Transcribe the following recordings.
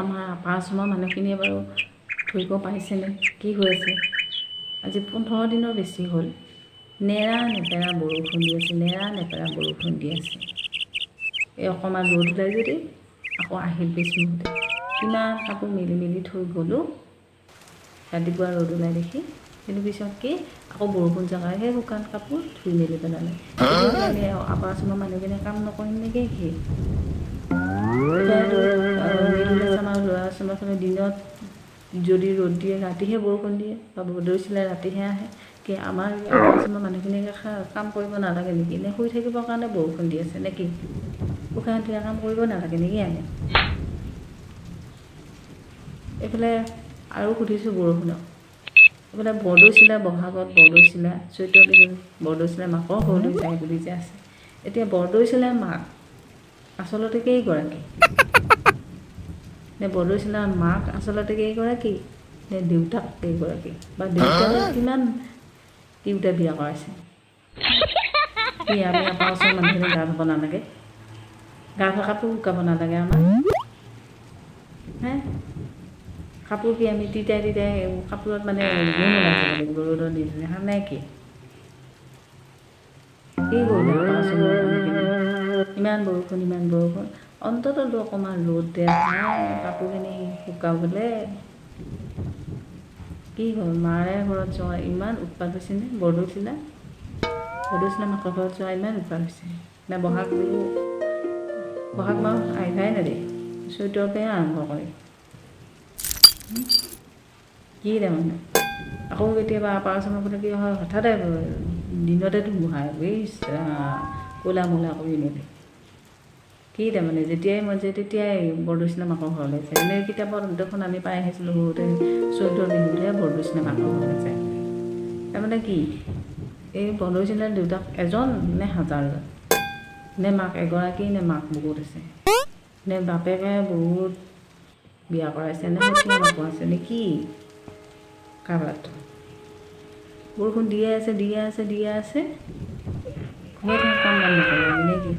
আমাৰ আপাৰ আচামৰ মানুহখিনিয়ে বাৰু ধৰিব পাৰিছেনে কি হৈ আছে? আজি 15 দিনৰ বেছি হ'ল, নেৰা নেপেৰা বৰষুণ দি আছে, নেৰা নেপেৰা বৰষুণ দি আছে। এই অকণমান ৰ'দ ওলাই যদি আকৌ আহিল পিছমুহূৰ্ততে। কিমান কাপোৰ মেলি মেলি থৈ গ'লোঁ ৰাতিপুৱা ৰ'দ ওলাই দেখি, কিন্তু পিছত কি আকৌ বৰষুণ জগাই সেই শুকান কাপোৰ ধুই মেলি পেলালে। আমি আপাৰ আচামৰ মানুহখিনিয়ে কাম নকৰিম নেকি কি? মিডিল আচাম আৰু ল'ৱাৰ আচামৰ দিনত যদি ৰ'দ দিয়ে ৰাতিহে বৰষুণ দিয়ে, বা বৰদৈ চিলাই ৰাতিহে আহে। কি আমাৰ আপাৰ আচামৰ মানুহখিনিয়ে কাম কৰিব নালাগে নেকি? নে শুই থাকিবৰ কাৰণে বৰষুণ দি আছে নেকি? শুকান দিয়া কাম কৰিব নালাগে নেকি আমি? এইফালে আৰু সুধিছোঁ বৰষুণক। এইফালে বৰদৈ চিলাই বহাগত বৰদৈ চিলাই, চৈত্ৰ বিহুত বৰদৈ চিলাই মাকৰ ঘৰলৈ যায় বুলি যে আছে। এতিয়া বৰদৈ চিলাই মাক আচলতে কেইগৰাকী? নে বৰদৈ চিলাই মাক আচলতে কেইগৰাকী? নে দেউতাক কেইগৰাকী? বা দেউতাকে কিমান তিৰোতা বিয়া কৰাইছে? কি আমি আপাৰ ওচৰৰ মানুহখিনি গা ধুব নালাগে? গা ধোৱা কাপোৰ শুকাব নালাগে আমাৰ? হে কাপোৰ কি আমি তিতাই কাপোৰত মানে গুণ ওলাই যাব লাগিব ৰ'দত নিদিলে নে কি? কি কৰিলে আপাৰ আচামৰ মানুহখিনি? ইমান বৰষুণ অন্ততঃ অকণমান ৰ'দ দে কাপোৰখিনি শুকাবলৈ। কি হ'ল মাৰে ঘৰত যোৱা ইমান উৎপাত হৈছেনে? বৰদৈ চিলাই মাকৰ ঘৰত যোৱা ইমান উৎপাত হৈছে নে? বহাগ মাহ আহিবাই নেদে, চৈত্ৰৰ পৰাই আৰম্ভ কৰে। কি তাৰমানে আকৌ কেতিয়াবা আপাৰ আচামৰ ফালে কি হয় হঠাতে দিনতে ধুমুহা ক'লা মূলা কৰি মেলি। কি তাৰমানে যেতিয়াই মন যায় তেতিয়াই বৰদৈ চিলাই মাকৰ ঘৰলৈ যায়। এনে কিতাপত দেখোন আমি পাই আহিছিলোঁ সৰুতে চৈত্ৰ বিহুতহে বৰদৈ চিলাই মাকৰ ঘৰলৈ যায়। তাৰমানে কি এই বৰদৈ চিলাইৰ দেউতাক এজন নে হাজাৰজন? নে মাক এগৰাকী নে মাক বহুত আছে? নে বাপেকে বহুত বিয়া কৰাইছে নে সখীয়া মাকো আছে নে কি? কাৰবাৰটো বৰষুণ দিয়ে আছে ঘৰত কাম বন নকৰোঁ আমি নে কি?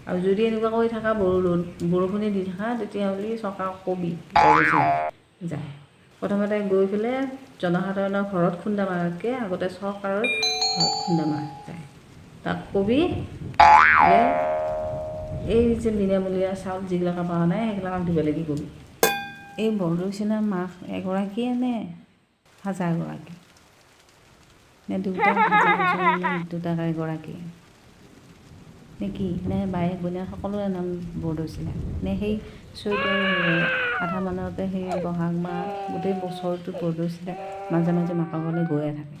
আৰু যদি এনেকুৱা কৰি থাকা বৰষুণে দি থাকা তেতিয়াহ'লে চৰকাৰক কবি যায়। প্ৰথমতে গৈ পেলাই জনসাধাৰণৰ ঘৰত খুন্দা মাৰাতকৈ আগতে চৰকাৰৰ ঘৰত খুন্দা মাৰা যায়। তাক কবি যে এই যে বিনামূলীয়া চাউল যিবিলাকে পোৱা নাই সেইবিলাকক দিব লাগি কবি। এই বৰদৈ চিলাই মাক এগৰাকীয়ে নে হাজাৰগৰাকী? নে দেউতাক এগৰাকী নে কি? নে বায়েক বনীয়া সকলোৰে নাম বৰদৈ চিলাই? নে সেই চৈতৰ আধা মানতে সেই বহাগ মাহ গোটেই বছৰটো বৰদৈ চিলাই মাজে মাজে মাকৰ ঘৰলৈ গৈয়ে থাকে?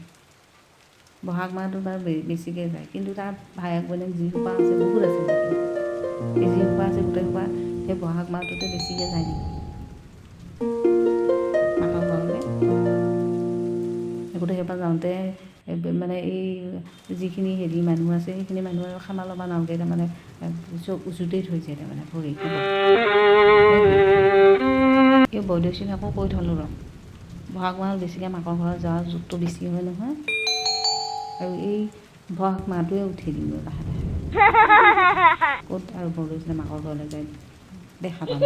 বহাগ মাহটো বাৰু বেছিকৈ যায়, কিন্তু তাৰ ভায়েক বনীয়েক যিসোপা আছে বহুত আছে। এই যিসোপা আছে গোটেইসোপা সেই বহাগ মাহটোতে বেছিকৈ যায় নেকি মাকৰ ঘৰলৈ? গোটেইসোপা যাওঁতে মানে এই যিখিনি মানুহ আছে সেইখিনি মানুহ আৰু খানা ল'বা নাওঁতে তাৰমানে চব উজুতেই থৈ যায় তাৰমানে ভৰি এই বৰদৈ চিলাইকো কৈ থ'লোঁ ৰ বহাগ মাহত বেছিকৈ মাকৰ ঘৰত যোৱাৰ যুগটো বেছি হয় নহয়। আৰু এই বহাগ মাহটোৱে উঠি দিম লাহে লাহে ক'ত আৰু বৰদৈ চিলাই মাকৰ ঘৰলৈ যায় দেখা পাম।